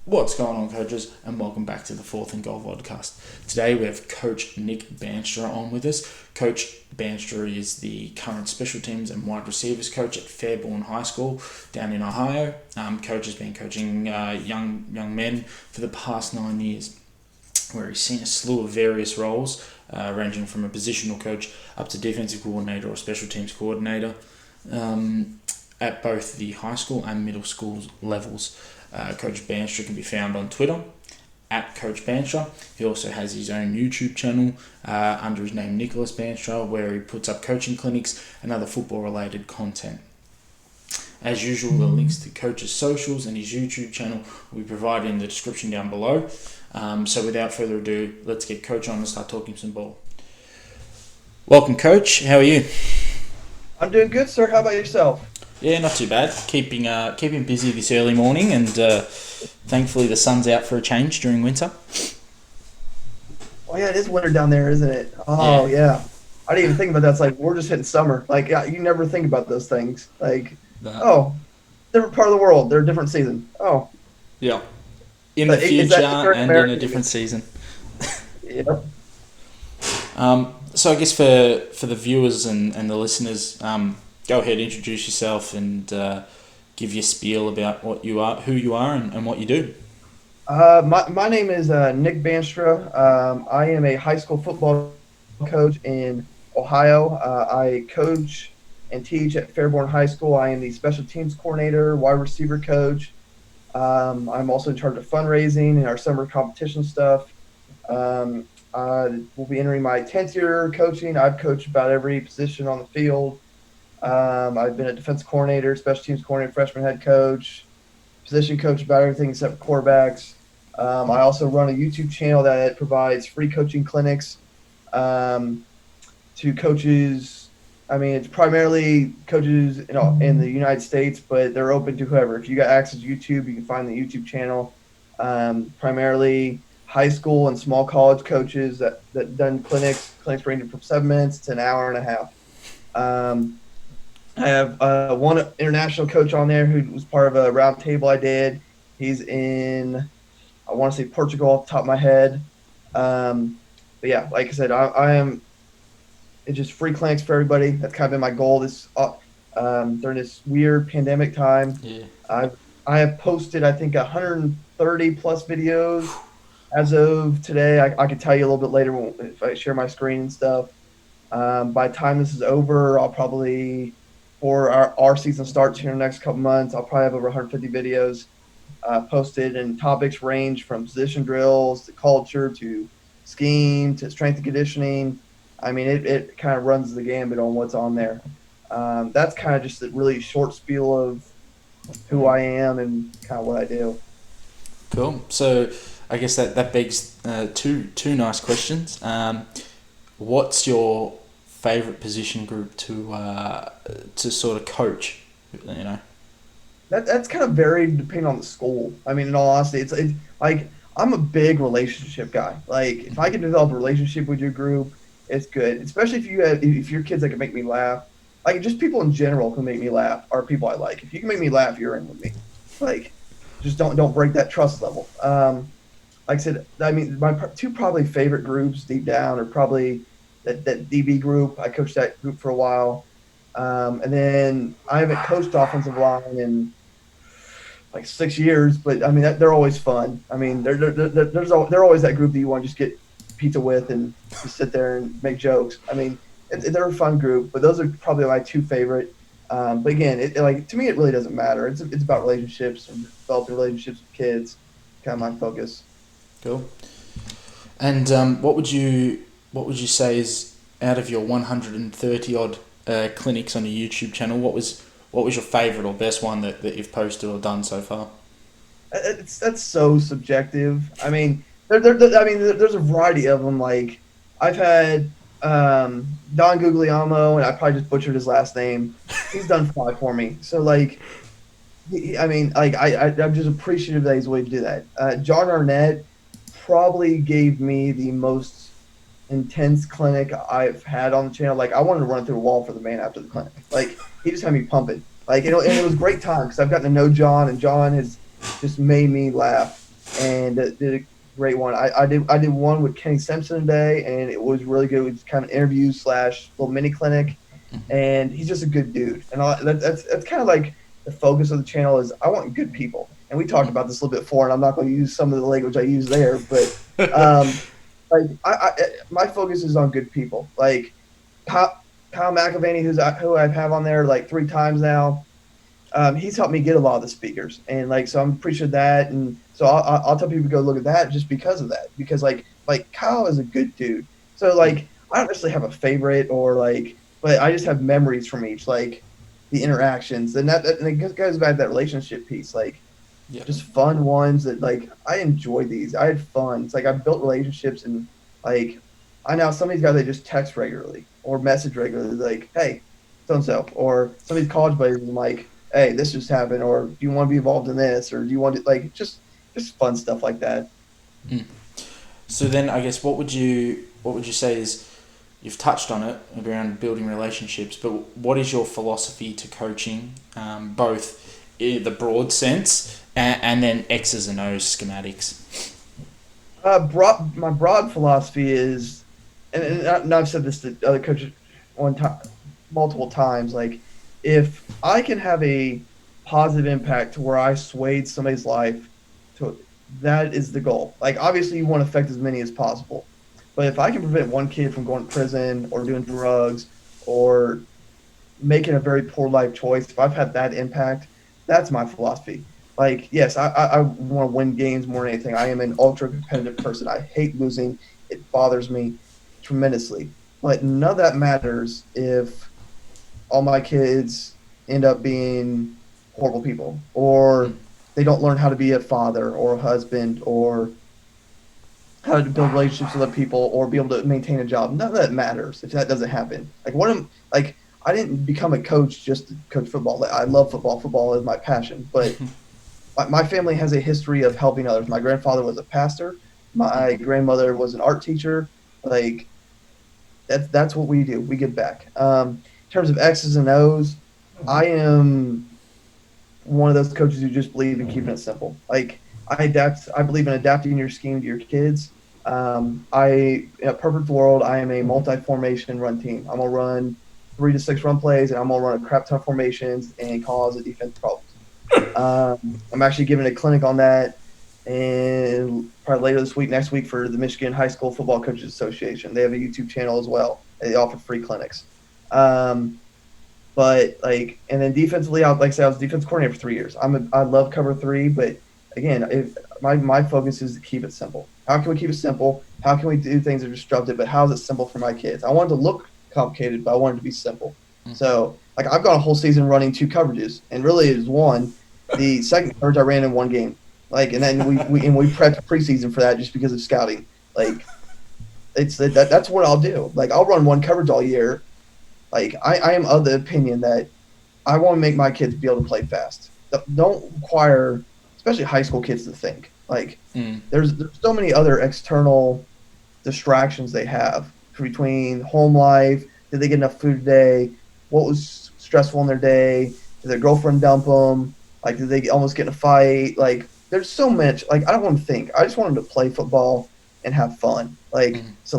What's going on, coaches, and welcome back to the Fourth and Goal Vodcast. Today we have Coach Nick Bandstra on with us. Coach Bandstra is the current special teams and wide receivers coach at Fairborn High School down in Ohio. Coach has been coaching young men for the past 9 years, where he's seen a slew of various roles, ranging from a positional coach up to defensive coordinator or special teams coordinator, at both the high school and middle school levels. Coach Bandstra can be found on Twitter at Coach Bandstra. He also has his own YouTube channel under his name Nicholas Bandstra, where he puts up coaching clinics and other football related content. As usual, the links to Coach's socials and his YouTube channel will be provided in the description down below. So without further ado, let's get Coach on and start talking some ball. Welcome, Coach. How are you? I'm doing good, sir. How about yourself? Yeah, not too bad. Keeping busy this early morning, and thankfully the sun's out for a change during winter. Oh yeah, it is winter down there, isn't it? Oh yeah. I didn't even think about that. It's like we're just hitting summer. Like you never think about those things. Like different part of the world, they're a different season. Oh Yeah. In the future and in a different season. Yep. So I guess for the viewers and the listeners, go ahead, introduce yourself and give your spiel about what you are, who you are, and what you do. My name is Nick Bandstra. I am a high school football coach in Ohio. I coach and teach at Fairborn High School. I am the special teams coordinator, wide receiver coach. I'm also in charge of fundraising and our summer competition stuff. We'll be entering my 10th year coaching. I've coached about every position on the field. I've been a defensive coordinator, special teams coordinator, freshman head coach, position coach about everything except quarterbacks. I also run a YouTube channel that provides free coaching clinics to coaches. I mean, it's primarily coaches in the United States, but they're open to whoever. If you got access to YouTube, you can find the YouTube channel. Primarily high school and small college coaches that done clinics ranging from 7 minutes to an hour and a half. I have one international coach on there who was part of a round table I did. He's in, I want to say Portugal off the top of my head. But yeah, like I said, I am. It's just free clinics for everybody. That's kind of been my goal this during this weird pandemic time. Yeah. I have posted, I think, 130 plus videos as of today. I can tell you a little bit later if I share my screen and stuff. By the time this is over, I'll probably, for our season starts here in the next couple months, I'll probably have over 150 videos posted, and topics range from position drills to culture to scheme to strength and conditioning. I mean, it kind of runs the gambit on what's on there. That's kind of just a really short spiel of who I am and kind of what I do. Cool. So I guess that begs two nice questions. What's your favorite position group to sort of coach? You know. That's kind of varied depending on the school. I mean, in all honesty, it's like I'm a big relationship guy. Like if I can develop a relationship with your group, it's good. Especially if your kids that can make me laugh. Like just people in general who make me laugh are people I like. If you can make me laugh, you're in with me. Like just don't break that trust level. Like I said, I mean my two probably favorite groups deep down are probably that DB group. I coached that group for a while. And then I haven't coached offensive line in like 6 years, but I mean they're always fun. I mean they're always that group that you want to just get pizza with and just sit there and make jokes. I mean they're a fun group, but those are probably my two favorite. But again, like to me it really doesn't matter. It's about relationships and developing relationships with kids. Kind of my focus. Cool. And what would you say is, out of your 130 odd clinics on your YouTube channel, what was your favourite or best one that you've posted or done so far? That's so subjective. I mean, there's a variety of them. Like I've had Don Guglielmo, and I probably just butchered his last name. He's done 5 for me. So like, I'm just appreciative that he's willing to do that. John Arnett probably gave me the most intense clinic I've had on the channel. Like I wanted to run through a wall for the man after the clinic. Like he just had me pumping. Like and it was a great time because I've gotten to know John, and John has just made me laugh and did a great one. I did one with Kenny Simpson today, and it was really good. It was kind of an interview slash little mini clinic, and he's just a good dude. And that's kind of like the focus of the channel is I want good people. And we talked about this a little bit before, and I'm not going to use some of the language I use there, but like my focus is on good people. Like Kyle McAvaney, who I've had on there like 3 times now. He's helped me get a lot of the speakers, and like so I'm pretty sure that, and so I'll tell people to go look at that just because of that, because like Kyle is a good dude. So like I don't necessarily have a favorite or like, but I just have memories from each, like the interactions, and and it goes back to that relationship piece, like Yeah. just fun ones that like I enjoyed these. I had fun. It's like I built relationships, and like I know some of these guys they just text regularly or message regularly, like hey so and so, or some of these college buddies I'm like hey this just happened, or do you want to be involved in this, or do you want to like just fun stuff like that. So then, I guess what would you say is you've touched on it around building relationships, but what is your philosophy to coaching, both in the broad sense and then X's and O's schematics? My broad philosophy is, and I've said this to other coaches one time, multiple times. Like, if I can have a positive impact to where I swayed somebody's life, to that is the goal. Like, obviously, you want to affect as many as possible, but if I can prevent one kid from going to prison or doing drugs or making a very poor life choice, if I've had that impact, that's my philosophy. Like, yes, I want to win games more than anything. I am an ultra competitive person. I hate losing. It bothers me tremendously. But none of that matters if all my kids end up being horrible people, or they don't learn how to be a father or a husband, or how to build relationships with other people, or be able to maintain a job. None of that matters if that doesn't happen. Like like I didn't become a coach just to coach football. Like, I love football. Football is my passion. But my family has a history of helping others. My grandfather was a pastor. My grandmother was an art teacher. Like that's what we do. We give back. In terms of X's and O's, I am one of those coaches who just believe in keeping it simple. Like I adapt. I believe in adapting your scheme to your kids. In a perfect world, I am a multi-formation run team. I'm gonna run 3 to 6 run plays, and I'm gonna run a crap ton of formations and cause a defense problems. I'm actually giving a clinic on that, and probably later this week, next week, for the Michigan High School Football Coaches Association. They have a YouTube channel as well. They offer free clinics. But like, and then defensively, like I say, I was defense coordinator for 3 years. I love cover three, but again, if my focus is to keep it simple. How can we keep it simple? How can we do things that are disruptive? But how is it simple for my kids? I want it to look complicated, but I want it to be simple. So like I've got a whole season running 2 coverages, and really it was one. The second coverage I ran in one game. Like, and then we prepped preseason for that just because of scouting. Like, that's what I'll do. Like, I'll run one coverage all year. Like, I am of the opinion that I want to make my kids be able to play fast. Don't require, especially high school kids, to think. Like, there's so many other external distractions they have between home life. Did they get enough food today? What was stressful in their day? Did their girlfriend dump them? Like, did they almost get in a fight? Like, there's so much. Like, I don't want to think. I just want them to play football and have fun. Like, so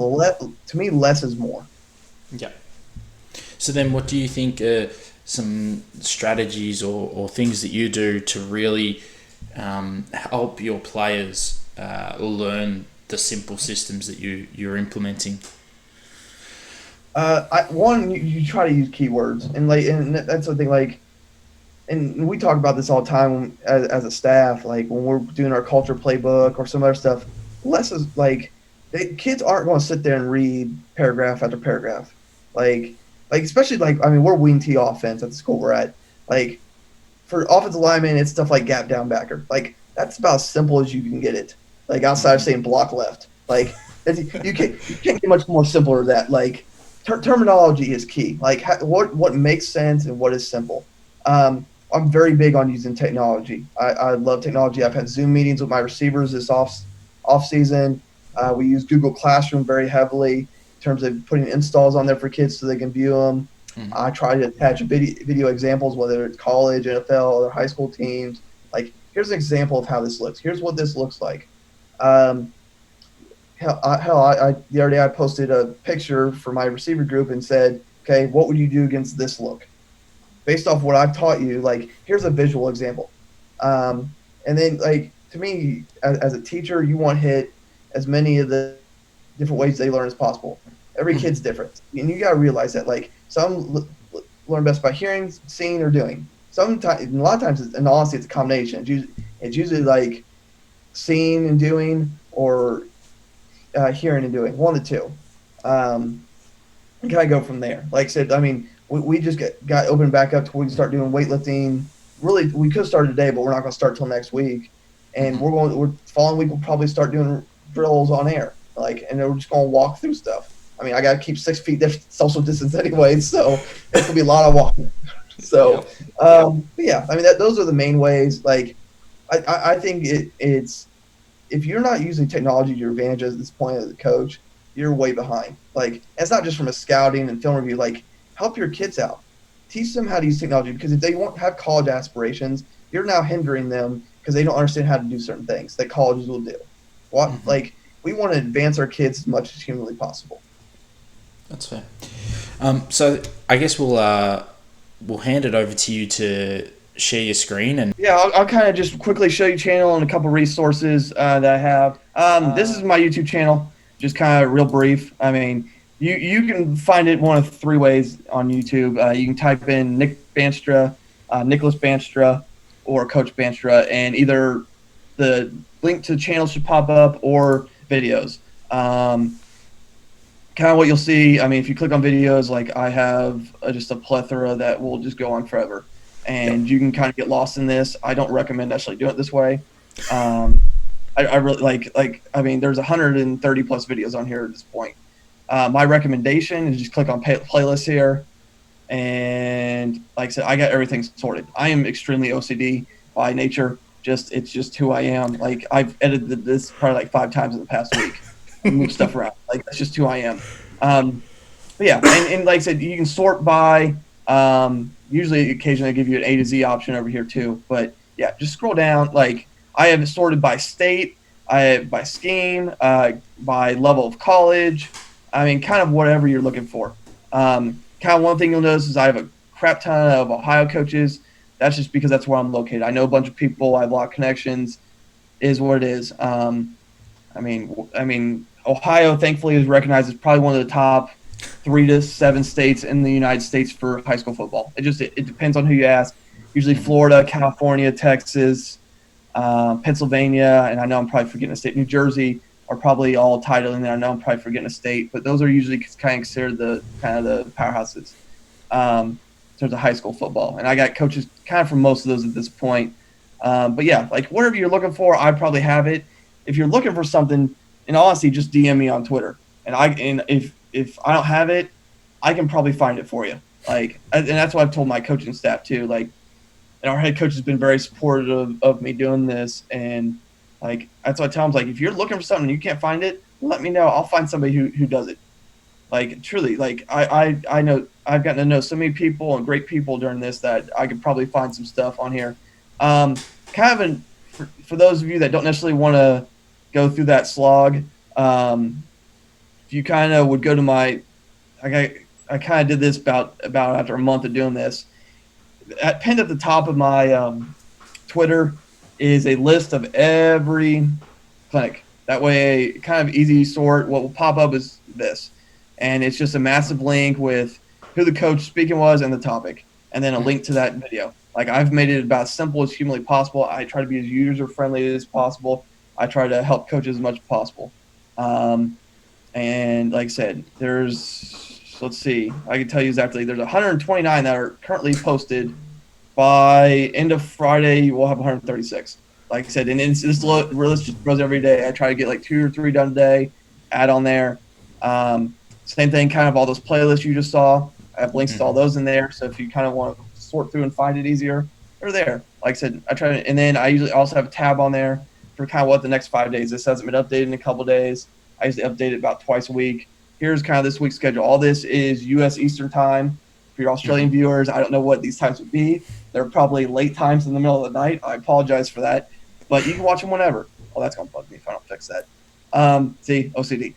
to me, less is more. Yeah. So then what do you think are some strategies or things that you do to really help your players learn the simple systems that you're implementing? You try to use keywords, and that's the thing. Like, and we talk about this all the time as a staff. Like when we're doing our culture playbook or some other stuff, less is like kids aren't going to sit there and read paragraph after paragraph. Like especially like I mean we're wing T offense at the school we're at. Like for offensive linemen, it's stuff like gap down backer. Like that's about as simple as you can get it. Like outside of saying block left. Like you can't get much more simpler than that. Like terminology is key. Like what makes sense and what is simple. I'm very big on using technology. I love technology. I've had Zoom meetings with my receivers this off season. We use Google Classroom very heavily in terms of putting installs on there for kids so they can view them. I try to attach video examples, whether it's college, NFL, or high school teams. Like here's an example of how this looks. Here's what this looks like. Um, the other day I posted a picture for my receiver group and said, okay, what would you do against this look? Based off what I've taught you, like, here's a visual example. And then, like, to me, as a teacher, you want to hit as many of the different ways they learn as possible. Every kid's different. And you got to realize that, like, some learn best by hearing, seeing, or doing. Sometimes, a lot of times, and honestly, it's a combination. It's usually like seeing and doing, or hearing and doing, one of the two. And kind of go from there. Like I said, I mean, we just got opened back up to we can start doing weightlifting. Really, we could start today, but we're not going to start till next week. And we're following week we'll probably start doing drills on air. Like, and we're just going to walk through stuff. I mean, I got to keep 6 feet social distance anyway, so it's going to be a lot of walking. So, yeah, I mean, those are the main ways. Like, I think it's if you're not using technology to your advantage at this point as a coach, you're way behind. Like, it's not just from a scouting and film review. Like, help your kids out. Teach them how to use technology, because if they won't have college aspirations, you're now hindering them because they don't understand how to do certain things that colleges will do. Like, we want to advance our kids as much as humanly possible. That's fair. So I guess we'll hand it over to you to share your screen. And yeah, I'll kind of just quickly show you channel and a couple resources that I have. This is my YouTube channel, just kind of real brief. I mean, you can find it one of 3 ways on YouTube. You can type in Nick Bandstra, Nicholas Bandstra, or Coach Bandstra, and either the link to the channel should pop up or videos. Kind of what you'll see, I mean, if you click on videos, like I have just a plethora that will just go on forever. And you can kind of get lost in this. I don't recommend actually doing it this way. I really like, I mean, there's 130 plus videos on here at this point. My recommendation is just click on playlist here. And like I said, I got everything sorted. I am extremely OCD by nature. It's just who I am. Like, I've edited this probably like 5 times in the past week. Move stuff around. Like, that's just who I am. But yeah, and like I said, you can sort by, usually occasionally I give you an A to Z option over here too. But yeah, just scroll down. Like, I have it sorted by state, by scheme, by level of college. I mean, kind of whatever you're looking for. Kind of one thing you'll notice is I have a crap ton of Ohio coaches. That's just because that's where I'm located. I know a bunch of people. I have a lot of connections. Is what it is. I mean, Ohio, thankfully, is recognized as probably one of the top 3 to 7 states in the United States for high school football. It depends on who you ask. Usually Florida, California, Texas, Pennsylvania, and I know I'm probably forgetting a state. New Jersey are probably all titled in there. I know I'm probably forgetting a state, but those are usually kind of considered the powerhouses in terms of high school football. And I got coaches kind of from most of those at this point. But yeah, like, whatever you're looking for, I probably have it. If you're looking for something, in honesty, just DM me on Twitter, and if I don't have it, I can probably find it for you. Like, and that's what I've told my coaching staff too. Like, and our head coach has been very supportive of me doing this, and like, that's what I tell him. Like, if you're looking for something and you can't find it, let me know. I'll find somebody who does it. Like, truly, like, I know I've gotten to know so many people and great people during this that I could probably find some stuff on here. For those of you that don't necessarily want to go through that slog, if you kind of would go to I kind of did this about after a month of doing this. Pinned at the top of my Twitter is a list of every clinic. That way, kind of easy sort. What will pop up is this, and it's just a massive link with who the coach speaking was and the topic, and then a link to that video. Like, I've made it about as simple as humanly possible. I try to be as user-friendly as possible. I try to help coaches as much as possible. And like I said, let's see, I can tell you exactly. There's 129 that are currently posted. By end of Friday, we'll have 136. Like I said, and this list just grows every day. I try to get like 2 or 3 done a day, add on there. Same thing, kind of all those playlists you just saw. I have links to all those in there. So if you kind of want to sort through and find it easier, they're there. Like I said, I try to, and then I usually also have a tab on there for kind of what the next 5 days. This hasn't been updated in a couple of days. I usually update it about twice a week. Here's kind of this week's schedule. All this is U.S. Eastern time. For your Australian viewers, I don't know what these times would be. They're probably late times in the middle of the night. I apologize for that, but you can watch them whenever. Oh, that's gonna bug me if I don't fix that. See, OCD.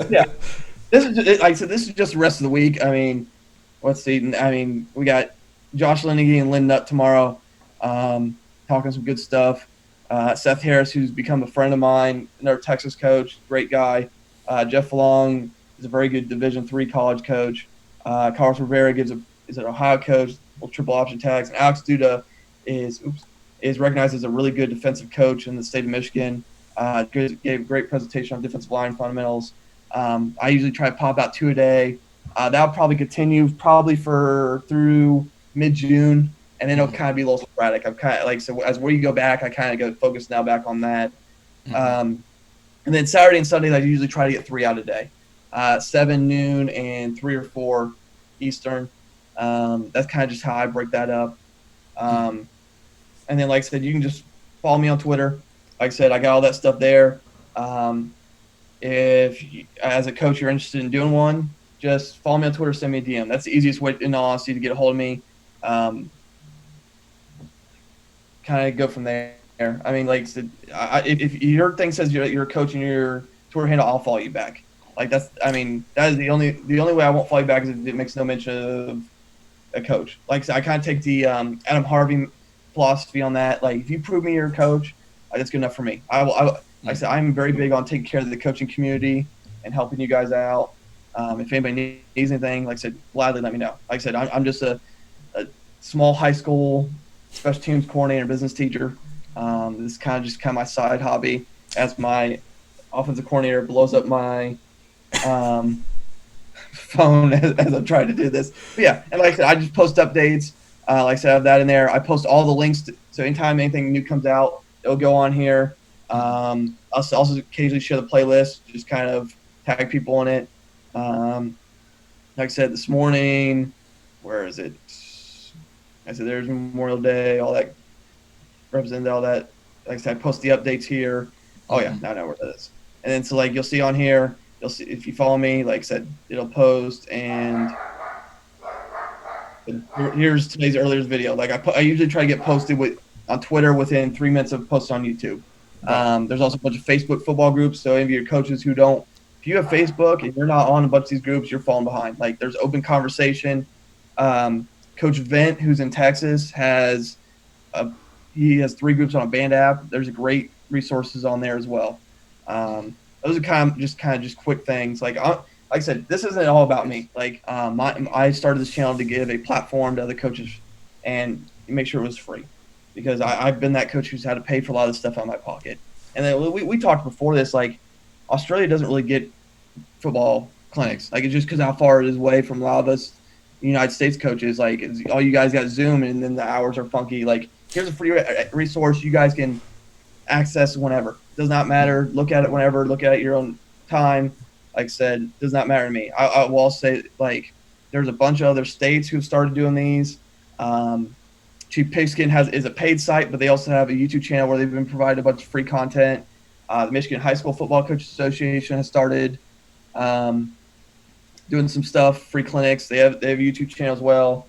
Yeah, this is like I said. This is just the rest of the week. I mean, let's see. I mean, we got Josh Lineage and Lynn Nutt tomorrow, talking some good stuff. Seth Harris, who's become a friend of mine, another Texas coach, great guy. Jeff Long is a very good Division III college coach. Carlos Rivera is an Ohio coach, triple option tags, and Alex Duda is recognized as a really good defensive coach in the state of Michigan. Gave a great presentation on defensive line fundamentals. I usually try to pop out 2 a day. That'll probably continue through mid-June, and then it'll kind of be a little sporadic. I'm kind of like, so as we go back, I kind of go focus now back on that. And then Saturday and Sundays, I usually try to get 3 out a day, 7 noon and 3 or 4 Eastern. That's kind of just how I break that up. And then, like I said, you can just follow me on Twitter. Like I said, I got all that stuff there. If you, as a coach, you're interested in doing one, just follow me on Twitter, send me a DM. That's the easiest way, in all honesty, to get a hold of me. Kind of go from there. I mean, like I said, if your thing says you're a coach and your Twitter handle, I'll follow you back. Like that is the only way I won't follow you back is if it makes no mention of a coach. Like I said, I kind of take the Adam Harvey philosophy on that. Like if you prove me you're a coach, that's good enough for me. Like I said, I'm very big on taking care of the coaching community and helping you guys out. If anybody needs anything, like I said, gladly let me know. Like I said, I'm just a small high school special teams coordinator, business teacher. This is kind of my side hobby as my offensive coordinator blows up my phone as I'm trying to do this. But yeah, and like I said, I just post updates. Like I said, I have that in there. I post all the links so anytime anything new comes out, it'll go on here. I'll also occasionally share the playlist, just kind of tag people in it. Like I said, this morning, where is it? I said there's Memorial Day, all that represented all that. Like I said, I post the updates here. Oh yeah, now I know where that is. And then so like you'll see on here, you'll see if you follow me, like I said, it'll post and here's today's earliest video. Like I usually try to get posted on Twitter within 3 minutes of posts on YouTube. There's also a bunch of Facebook football groups. So any of your coaches who don't, if you have Facebook and you're not on a bunch of these groups, you're falling behind. Like there's open conversation. Coach Vent, who's in Texas, has 3 groups on a band app. There's great resources on there as well. Those are kind of just quick things. Like I said, this isn't all about me. Like I started this channel to give a platform to other coaches and make sure it was free, because I've been that coach who's had to pay for a lot of this stuff out of my pocket. And then we talked before this, like Australia doesn't really get football clinics. Like it's just because how far it is away from a lot of us United States coaches. Like all you guys got Zoom and then the hours are funky. Like here's a free resource you guys can access whenever. Does not matter. Look at it whenever. Look at it your own time. Like I said, does not matter to me. I will also say, like, there's a bunch of other states who've started doing these. Chief Pigskin is a paid site, but they also have a YouTube channel where they've been providing a bunch of free content. The Michigan High School Football Coaches Association has started doing some stuff, free clinics. They have a YouTube channel as well.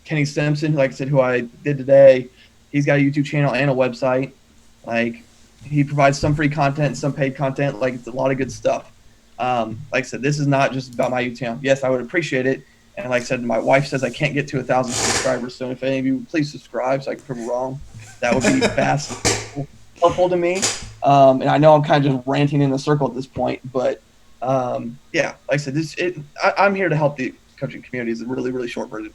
Kenny Simpson, like I said, who I did today, he's got a YouTube channel and a website. Like he provides some free content, some paid content. Like it's a lot of good stuff. Like I said, this is not just about my YouTube channel. Yes, I would appreciate it. And like I said, my wife says I can't get to 1,000 subscribers. So if any of you would please subscribe so I can prove it wrong, that would be vastly helpful to me. And I know I'm kind of just ranting in a circle at this point, but yeah, like I said, I'm here to help the coaching community. Is a really, really short version.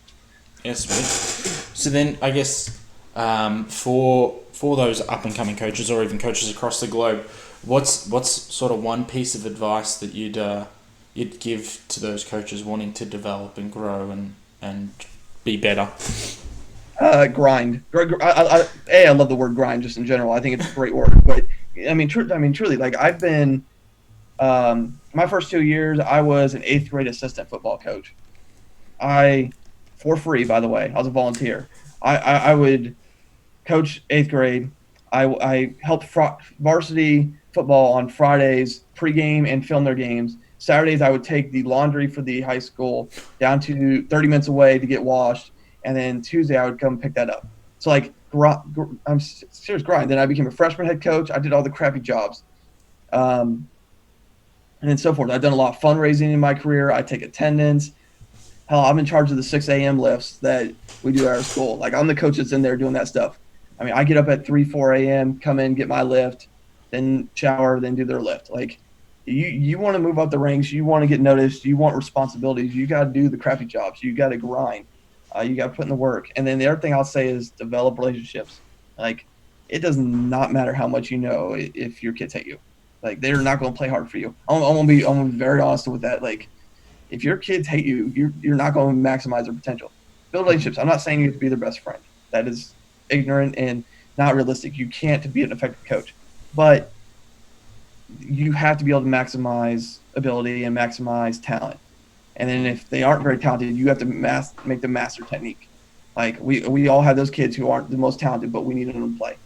Yes, sweet. So then I guess for those up and coming coaches or even coaches across the globe, what's sort of one piece of advice that you'd give to those coaches wanting to develop and grow and be better? Grind. I love the word grind just in general. I think it's a great word. But I mean, truly, like I've been my first 2 years, I was an 8th grade assistant football coach. For free, by the way, I was a volunteer. I would coach 8th grade. I helped varsity football on Fridays pregame and film their games. Saturdays I would take the laundry for the high school down to 30 minutes away to get washed, and then Tuesday I would come pick that up. So like I'm serious grind. Then I became a freshman head coach. I did all the crappy jobs, and then so forth. I've done a lot of fundraising in my career. I take attendance. Hell, I'm in charge of the 6 a.m. lifts that we do at our school. Like, I'm the coach that's in there doing that stuff. I mean, I get up at 3, 4 a.m., come in, get my lift, then shower, then do their lift. Like, you want to move up the ranks. You want to get noticed. You want responsibilities. You got to do the crappy jobs. You got to grind. You got to put in the work. And then the other thing I'll say is develop relationships. Like, it does not matter how much you know if your kids hate you. Like, they're not going to play hard for you. I'm gonna be very honest with that. Like, if your kids hate you, you're not going to maximize their potential. Build relationships. I'm not saying you have to be their best friend. That is ignorant and not realistic. You can't be an effective coach. But you have to be able to maximize ability and maximize talent. And then if they aren't very talented, you have to make them master technique. Like, we all have those kids who aren't the most talented, but we need them to play,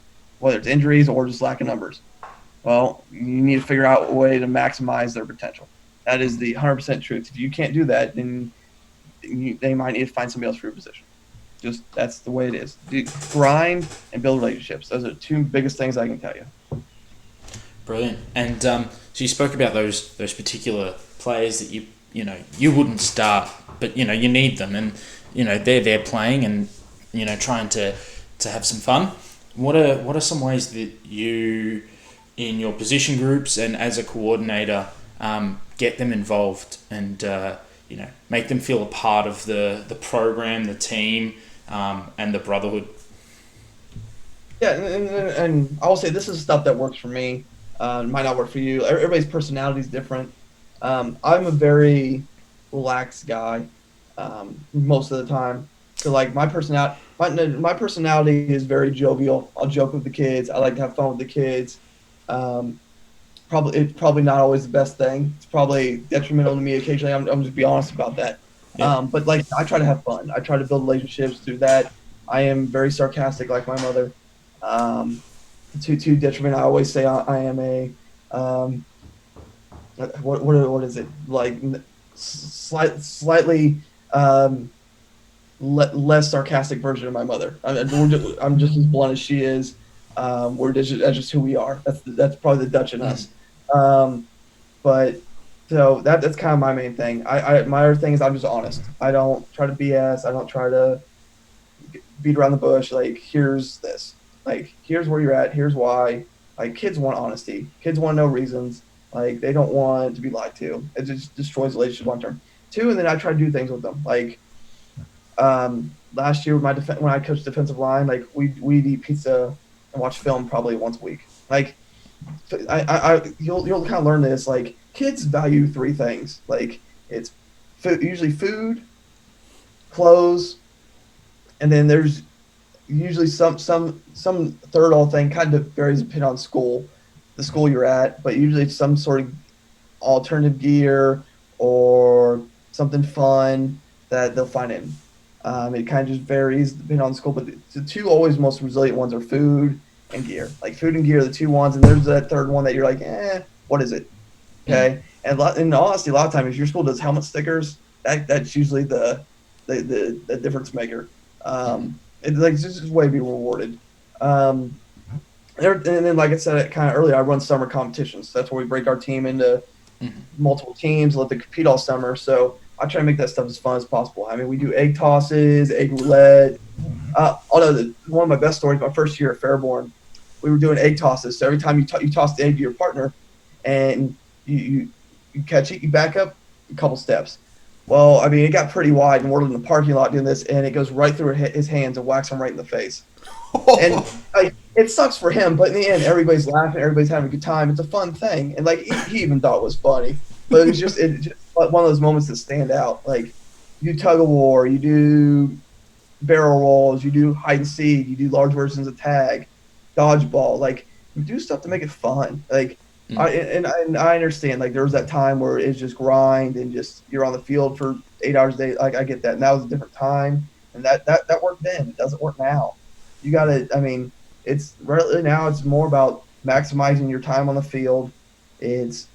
whether it's injuries or just lack of numbers. Well, you need to figure out a way to maximize their potential. That is the 100% truth. If you can't do that, then they might need to find somebody else for your position. Just that's the way it is. Grind and build relationships. Those are the two biggest things I can tell you. Brilliant. And so you spoke about those particular players that you wouldn't start, but you need them, and they're there playing and trying to have some fun. What are some ways that you, in your position groups and as a coordinator, get them involved and make them feel a part of the program, the team, and the brotherhood? Yeah, and I will say this is stuff that works for me. It might not work for you. Everybody's personality is different. I'm a very relaxed guy most of the time. So like my personality is very jovial. I'll joke with the kids. I like to have fun with the kids. It's probably not always the best thing. It's probably detrimental to me occasionally. I'm just be honest about that. Yeah. But like I try to have fun. I try to build relationships through that. I am very sarcastic, like my mother. To detriment, I always say I am a what is it, like slightly less sarcastic version of my mother. I'm just as blunt as she is. That's just who we are. That's probably the Dutch in us. But so that's kind of my main thing. My other thing is I'm just honest. I don't try to BS. I don't try to beat around the bush. Like, here's this. Like, here's where you're at. Here's why. Like, kids want honesty. Kids want to know reasons. Like, they don't want to be lied to. It just destroys relationships long term. Two, and then I try to do things with them. Like, last year with when I coached defensive line, like we'd eat pizza and watch film probably once a week. Like, you'll kind of learn this. Like, kids value three things. Like, it's usually food, clothes, and then there's usually some third all thing. Kind of varies depending on the school you're at, but usually it's some sort of alternative gear or something fun that they'll find in. It kind of just varies depending on the school, but the two always most resilient ones are food and gear. Like, food and gear are the two ones, and there's that third one that you're like, what is it? Okay, and in honesty, a lot of times if your school does helmet stickers, that's usually the difference maker. It's just a way to be rewarded. And then, like I said kind of earlier, I run summer competitions. That's where we break our team into multiple teams, let them compete all summer. So I try to make that stuff as fun as possible. I mean, we do egg tosses, egg roulette. One of my best stories, my first year at Fairborn, we were doing egg tosses. So every time you toss the egg to your partner and you catch it, you back up a couple steps. Well, I mean, it got pretty wide, and we're in the parking lot doing this, and it goes right through his hands and whacks him right in the face. And it sucks for him, but in the end, everybody's laughing, everybody's having a good time. It's a fun thing, and like he even thought it was funny. But it's just one of those moments that stand out. Like, you do tug of war, you do barrel rolls, you do hide and seek, you do large versions of tag, dodgeball. Like, you do stuff to make it fun. Like, I understand. Like, there was that time where it's just grind and just you're on the field for 8 hours a day. Like, I get that, and that was a different time, and that worked then. It doesn't work now. You gotta. I mean, it's really now. It's more about maximizing your time on the field. It's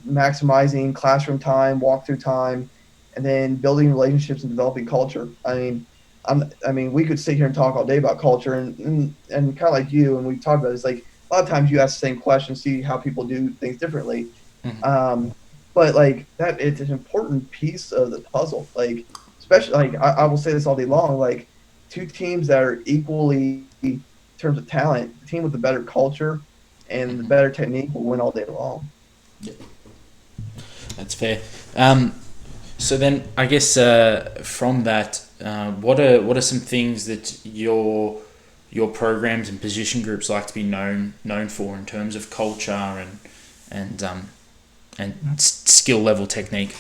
maximizing classroom time, walkthrough time, and then building relationships and developing culture. I mean, we could sit here and talk all day about culture, and kind of like you, and we talked about it, it's like a lot of times you ask the same question, see how people do things differently. Mhm. But like that, it's an important piece of the puzzle. Like, especially like I will say this all day long. Like, two teams that are equally in terms of talent, the team with the better culture and the Mhm. better technique will win all day long. Yeah, that's fair. So then, I guess from that, what are some things that your programs and position groups like to be known for in terms of culture and skill level technique?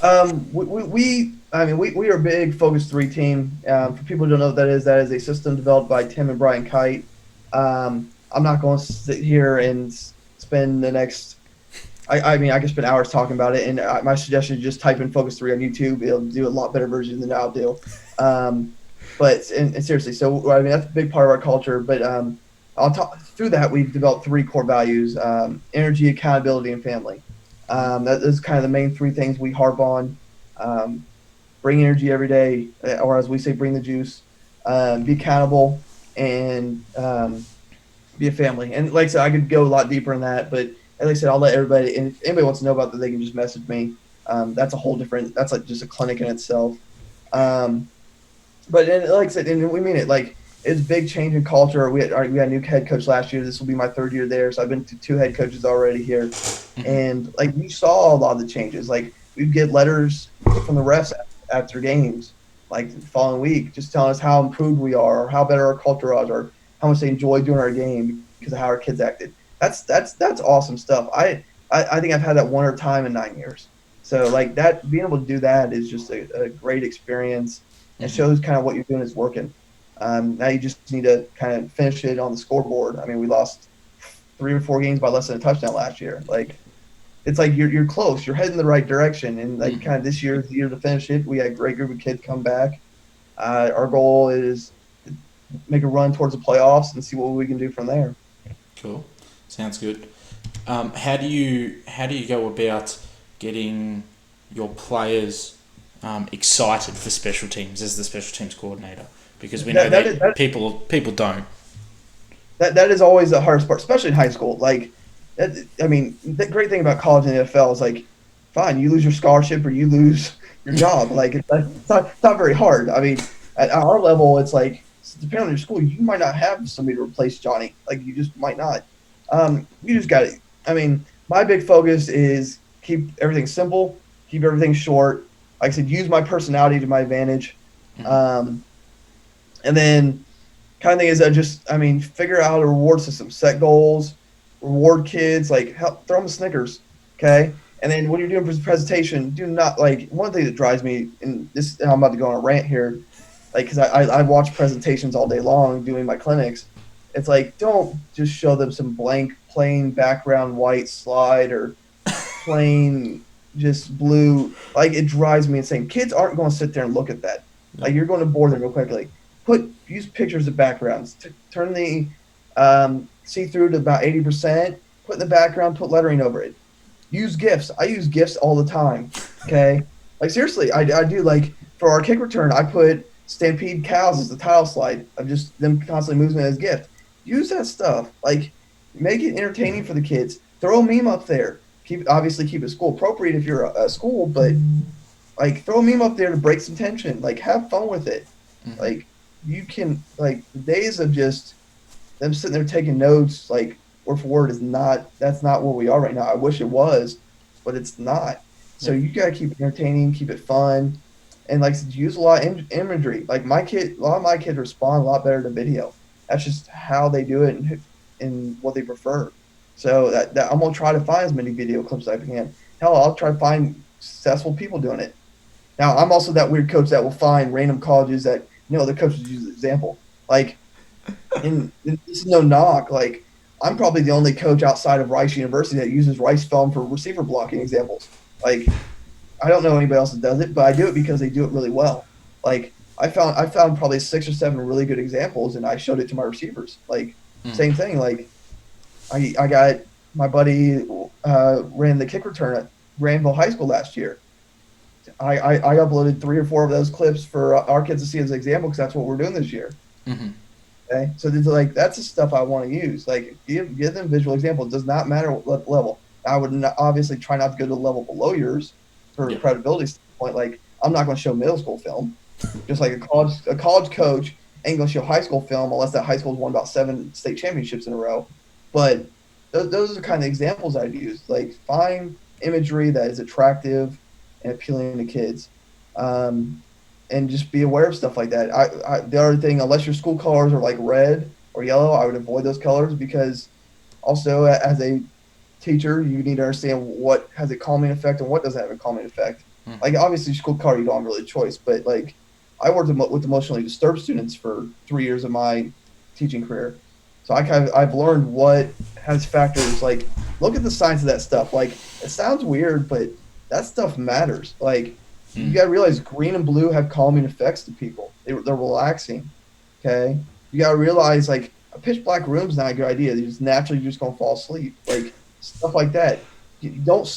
We are a big Focus 3 team. For people who don't know what that is a system developed by Tim and Brian Kite. I'm not going to sit here and spend the next. I mean, I could spend hours talking about it, and my suggestion is just type in Focus 3 on YouTube. It'll do a lot better version than I'll do. Um, and seriously, so I mean that's a big part of our culture. But I'll talk through that. We've developed three core values: energy, accountability, and family. That is kind of the main three things we harp on. Um, bring energy every day, or as we say, bring the juice. Be accountable and be a family. And like I said, I could go a lot deeper in that, but as I said, I'll let everybody. And if anybody wants to know about that, they can just message me. That's a whole different. That's like just a clinic in itself. Um, but like I said, and we mean it. Like it's a big change in culture. We had a new head coach last year. This will be my third year there, so I've been to two head coaches already here, and like we saw a lot of the changes. Like we'd get letters from the refs after games, like the following week, just telling us how improved we are, or how better our culture was, or how much they enjoyed doing our game because of how our kids acted. That's awesome stuff. I think I've had that one other time in 9 years. So like that, being able to do that is just a great experience and Mm-hmm. shows kind of what you're doing is working. Now you just need to kind of finish it on the scoreboard. I mean, we lost 3 or 4 games by less than a touchdown last year. Like it's like you're close, you're heading the right direction, and like Mm-hmm. kind of this year is the year to finish it. We had a great group of kids come back. Our goal is to make a run towards the playoffs and see what we can do from there. Cool. Sounds good. How do you go about getting your players excited for special teams as the special teams coordinator? Because we know That that is that people don't. that is always the hardest part, especially in high school. Like, I mean, the great thing about college and the NFL is like, fine, you lose your scholarship or you lose your job. Like, it's not very hard. I mean, at our level, it's like, depending on your school, you might not have somebody to replace Johnny. Like, you just might not. You just got to. I mean, my big focus is keep everything simple, keep everything short. Like I said, use my personality to my advantage. Mm-hmm. Um, and then kind of thing is that just, I mean, figure out a reward system, set goals, reward kids, like help throw them Snickers, okay? And then when you're doing presentation, do not like one thing that drives me, and this I'm about to go on a rant here, like because I watch presentations all day long doing my clinics. It's like don't just show them some blank plain background white slide or plain just blue. Like it drives me insane. Kids aren't going to sit there and look at that. No. Like you're going to bore them real quickly. Use pictures of backgrounds. Turn the see through to about 80%. Put in the background. Put lettering over it. Use GIFs. I use GIFs all the time. Okay, like seriously, I do. Like for our kick return, I put Stampede cows as the title slide of just them constantly moving as gift. Use that stuff. Like make it entertaining for the kids. Throw a meme up there. Keep it school appropriate if you're a school, but like throw a meme up there to break some tension. Like have fun with it. Mm-hmm. Like you can like the days of just them sitting there taking notes like word for word is not that's not where we are right now. I wish it was, but it's not. So Yep. you gotta keep it entertaining, keep it fun, and like I said, use a lot of imagery. Like a lot of my kids respond a lot better to video. That's just how they do it and what they prefer. So that I'm gonna try to find as many video clips as I can. Hell, I'll try to find successful people doing it. Now I'm also that weird coach that will find random colleges that the coaches use as an example. Like and this is no knock. Like I'm probably the only coach outside of Rice University that uses Rice film for receiver blocking examples. Like I don't know anybody else that does it, but I do it because they do it really well. Like I found probably 6 or 7 really good examples, and I showed it to my receivers. Like Mm. same thing. Like I got my buddy ran the kick return at Granville High School last year. I uploaded 3 or 4 of those clips for our kids to see as an example because that's what we're doing this year. Mm-hmm. Okay, so that's the stuff I want to use. Like give them visual examples. It does not matter what level. I would obviously try not to go to the level below yours for credibility standpoint. Like I'm not going to show middle school film, just like a college coach ain't going to show high school film unless that high school's won about 7 state championships in a row. But those are kind of examples I'd use. Like find imagery that is attractive and appealing to kids. And just be aware of stuff like that. The other thing, unless your school colors are like red or yellow, I would avoid those colors because also as a teacher, you need to understand what has a calming effect and what doesn't have a calming effect. Mm-hmm. Like obviously school color, you don't have really a choice, but like I worked with emotionally disturbed students for 3 years of my teaching career. So I've learned what has factors. Like look at the signs of that stuff. Like it sounds weird, but that stuff matters. Like you got to realize green and blue have calming effects to people. They're relaxing. Okay. You got to realize like a pitch black room's not a good idea. You're just naturally just going to fall asleep. Like stuff like that. You don't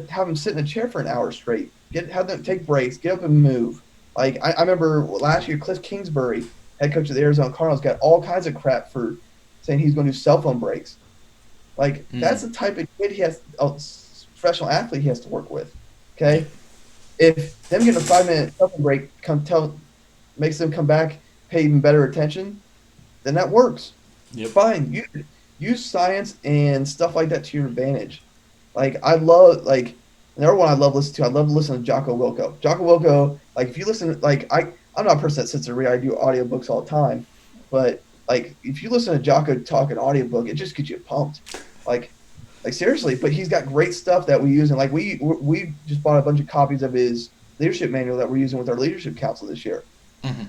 have them sit in a chair for an hour straight. Have them take breaks, get up and move. Like I remember last year, Cliff Kingsbury, head coach of the Arizona Cardinals, got all kinds of crap for saying he's going to do cell phone breaks. Like that's the type of kid professional athlete he has to work with. Okay. If them getting a 5-minute cell phone break makes them come back, pay even better attention, then that works. Yep. Fine. Use science and stuff like that to your advantage. Like I love another one I love listening to Jocko Wilco. Jocko Wilco, like if you listen, like I'm not a person that sits and read. I do audiobooks all the time, but like if you listen to Jocko talk an audiobook, it just gets you pumped. Like seriously, but he's got great stuff that we use, and like we just bought a bunch of copies of his leadership manual that we're using with our leadership council this year. Mm-hmm.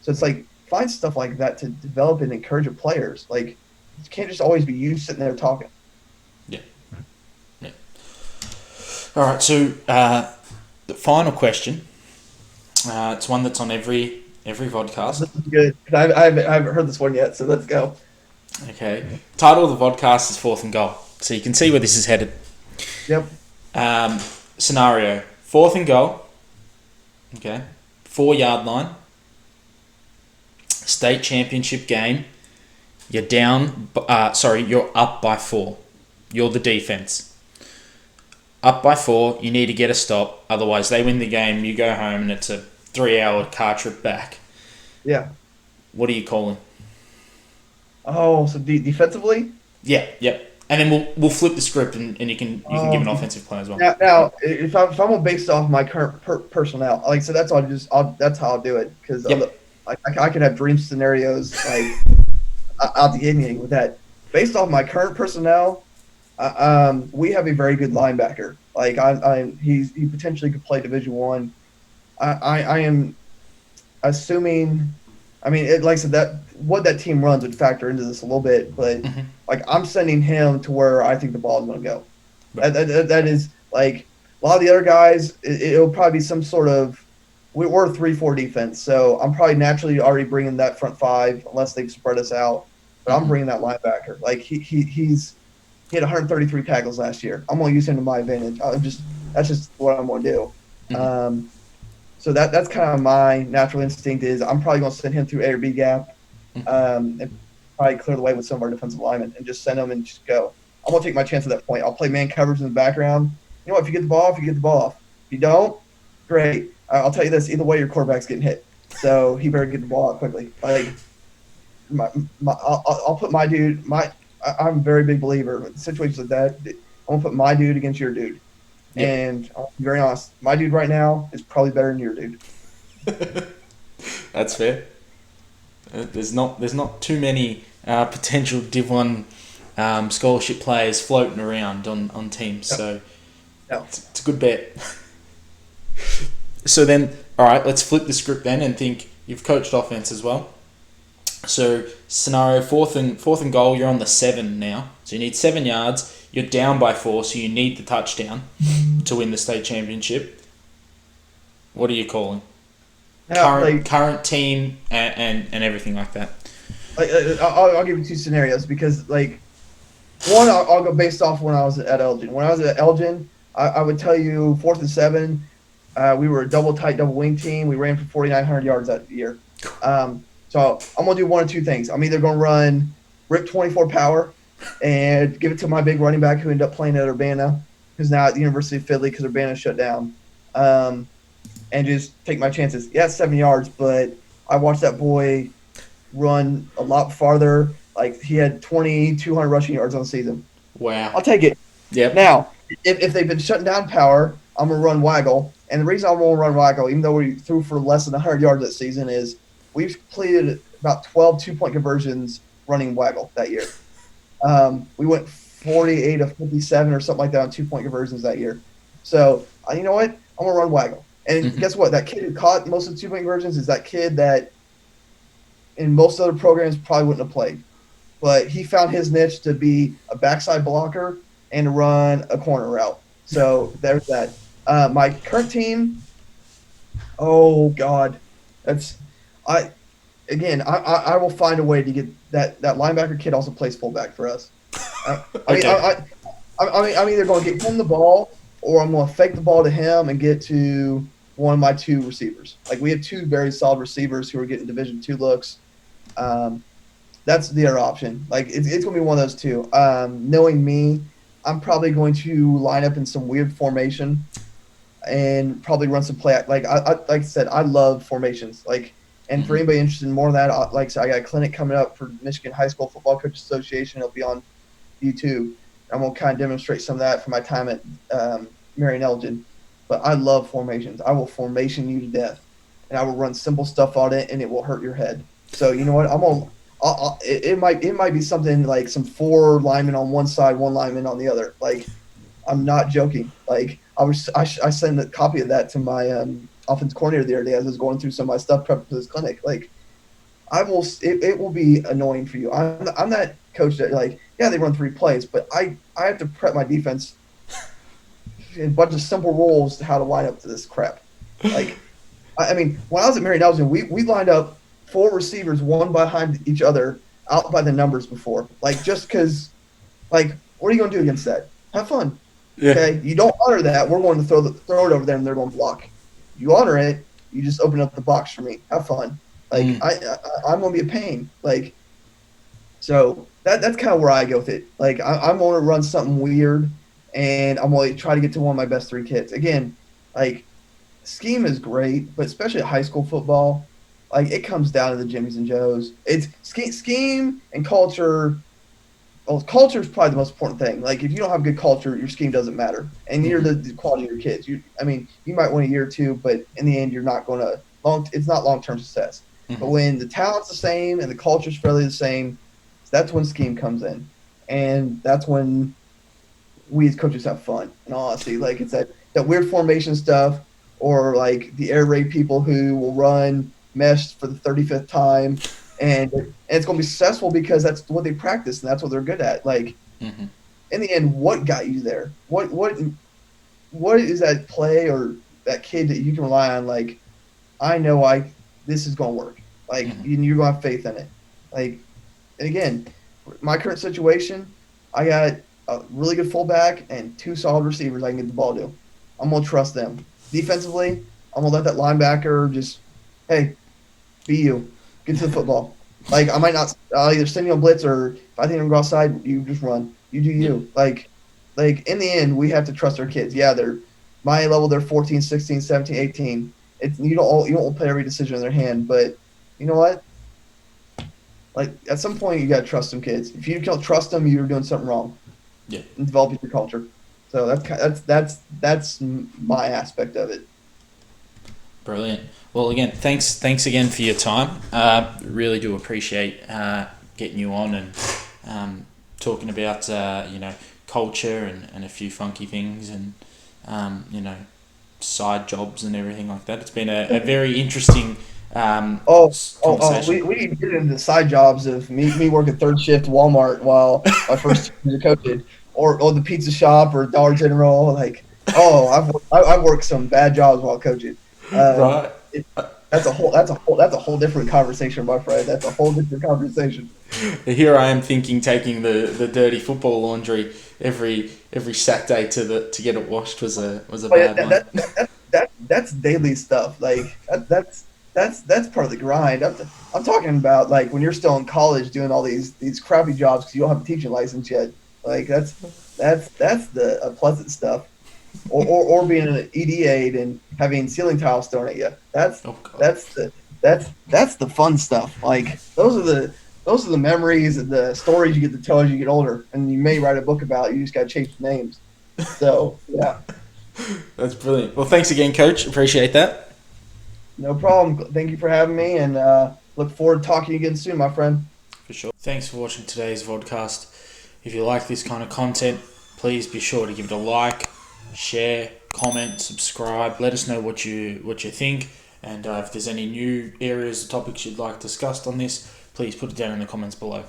So it's like find stuff like that to develop and encourage your players. Like it can't just always be you sitting there talking. Yeah. All right. So the final question. It's one that's on every Vodcast. This is good. I haven't heard this one yet, so let's go. Okay. Title of the Vodcast is 4th and Goal. So you can see where this is headed. Yep. Scenario: 4th and goal. Okay. 4-yard line. State championship game. You're you're up by 4. You're the defense. Up by 4. You need to get a stop. Otherwise, they win the game. You go home, and it's a 3-hour car trip back. Yeah. What are you calling? Oh, so defensively? Yeah. Yep. And then we'll flip the script, and you can give an offensive plan as well. Now if I'm based off my current personnel, like so that's that's how I'll do it because I could have dream scenarios like out the inning with that. Based off my current personnel, we have a very good linebacker. Like he potentially could play Division I. I am assuming. I mean, like I said, that what that team runs would factor into this a little bit, but like I'm sending him to where I think the ball is going to go. Right. That is like a lot of the other guys. It'll probably be some sort of we're a 3-4 defense, so I'm probably naturally already bringing that front 5 unless they've spread us out. But I'm bringing that linebacker. Like he had 133 tackles last year. I'm going to use him to my advantage. That's just what I'm going to do. Mm-hmm. So that's kind of my natural instinct is I'm probably going to send him through A or B gap and probably clear the way with some of our defensive linemen and just send them and just go. I'm going to take my chance at that point. I'll play man coverage in the background. You know what? If you get the ball off, you get the ball off. If you don't, great. I'll tell you this. Either way, your quarterback's getting hit. So he better get the ball out quickly. Like, I'll put my dude I'm a very big believer in situations like that. I'm going to put my dude against your dude. Yep. And I'll be very honest, my dude right now is probably better than your dude. That's fair. There's not too many potential Div 1 scholarship players floating around on teams, so it's a good bet. So then, all right, let's flip the script then and think you've coached offense as well. So scenario 4th and goal, you're on the 7 now, so you need 7 yards. You're down by 4, so you need the touchdown to win the state championship. What are you calling? Current team and everything like that. I'll give you 2 scenarios because like One, I'll go based off when I was at Elgin. When I was at Elgin, I would tell you 4th and 7. We were a double tight, double wing team. We ran for 4,900 yards that year. So I'm gonna do one of two things. I'm either gonna run rip 24 power and give it to my big running back who ended up playing at Urbana, who's now at the University of Philly because Urbana shut down, and just take my chances. Yeah, it's 7 yards, but I watched that boy run a lot farther. Like he had 2,200 rushing yards on the season. Wow. I'll take it. Yep. Now, if they've been shutting down power, I'm gonna run waggle. And the reason I'm gonna run waggle, even though we threw for less than 100 yards that season, is we've completed about 12 2-point conversions running waggle that year. We went 48 of 57 or something like that on 2-point conversions that year. So you know what? I'm gonna run waggle. And guess what? That kid who caught most of the 2-point conversions is that kid that in most other programs probably wouldn't have played. But he found his niche to be a backside blocker and to run a corner route. So there's that. My current team, oh God, I will find a way to get that linebacker kid also plays fullback for us. Okay. I'm either going to get him the ball or I'm going to fake the ball to him and get to one of my 2 receivers. Like we have 2 very solid receivers who are getting Division II looks. That's the other option. Like it's going to be one of those 2. Knowing me, I'm probably going to line up in some weird formation and probably run some play. Like I said, I love formations. Like, and for anybody interested in more of that, like I said, I got a clinic coming up for Michigan High School Football Coaches Association. It'll be on YouTube. I'm going to kind of demonstrate some of that for my time at Marion Elgin. But I love formations. I will formation you to death, and I will run simple stuff on it, and it will hurt your head. So you know what? It might be something like some 4 linemen on one side, 1 lineman on the other. Like I'm not joking. Like I sent a copy of that to my offense coordinator the other day as I was going through some of my stuff prep for this clinic. Like it will be annoying for you. I'm that coach that like they run 3 plays, but I have to prep my defense in a bunch of simple rules to how to line up to this crap. Like I mean, when I was at Marion Elgin, we lined up 4 receivers, one behind each other, out by the numbers before. Like, just because, like, what are you going to do against that? Have fun. Yeah. Okay? You don't honor that, we're going to throw it over there, and they're going to block. You honor it, you just open up the box for me. Have fun. Like, I'm going to be a pain. Like, so that's kind of where I go with it. Like, I'm going to run something weird, and I'm going to try to get to one of my best 3 kids. Again, like, scheme is great, but especially at high school football, like it comes down to the Jimmies and Joes. It's scheme and culture. Well, culture is probably the most important thing. Like if you don't have good culture, your scheme doesn't matter, and you're the quality of your kids. You might win a year or 2, but in the end, you're not going to it's not long-term success. But when the talent's the same and the culture's fairly the same, that's when scheme comes in, and that's when we as coaches have fun. And honestly, like it's that weird formation stuff, or like the air raid people who will run mesh for the 35th time, and it's going to be successful because that's what they practice and that's what they're good at. Like in the end, what got you there? What is that play or that kid that you can rely on? Like I know this is going to work. Like you're going to have faith in it. Like, and again, my current situation, I got a really good fullback and 2 solid receivers I can get the ball to. I'm going to trust them. Defensively, I'm going to let that linebacker just, hey, be you. Get to the football. Like, I might not either send you on blitz or if I think I'm going to go outside, you just run. You do you. Like, in the end, we have to trust our kids. Yeah, they're my level, they're 14, 16, 17, 18. You don't play every decision in their hand, but you know what? Like, at some point, you got to trust them kids. If you don't trust them, you're doing something wrong. Yeah. And developing your culture. So that's my aspect of it. Brilliant. Well, again, thanks again for your time. Really do appreciate getting you on and talking about culture and a few funky things and side jobs and everything like that. It's been a very interesting conversation. We need to get into the side jobs of me working 3rd shift Walmart while my first year coaching, or the pizza shop or Dollar General. Like, I've worked some bad jobs while coaching. Right. that's a whole different conversation, my friend. That's a whole different conversation. Here I am thinking taking the dirty football laundry every Saturday to get it washed was a But yeah, bad one. that's daily stuff. Like that's part of the grind. I'm talking about like when you're still in college doing all these crappy jobs because you don't have a teaching license yet. Like that's the pleasant stuff. Or being an ED aide and having ceiling tiles thrown at you. Oh God. That's the fun stuff. Like those are the memories and the stories you get to tell as you get older, and you may write a book about. You just got to change the names. So yeah, That's brilliant. Well, thanks again, Coach. Appreciate that. no problem. Thank you for having me, and look forward to talking again soon, my friend. For sure. Thanks for watching today's vodcast. If you like this kind of content, please be sure to give it a like, share, comment, subscribe. Let us know what you think, and if there's any new areas or topics you'd like discussed on this, please put it down in the comments below.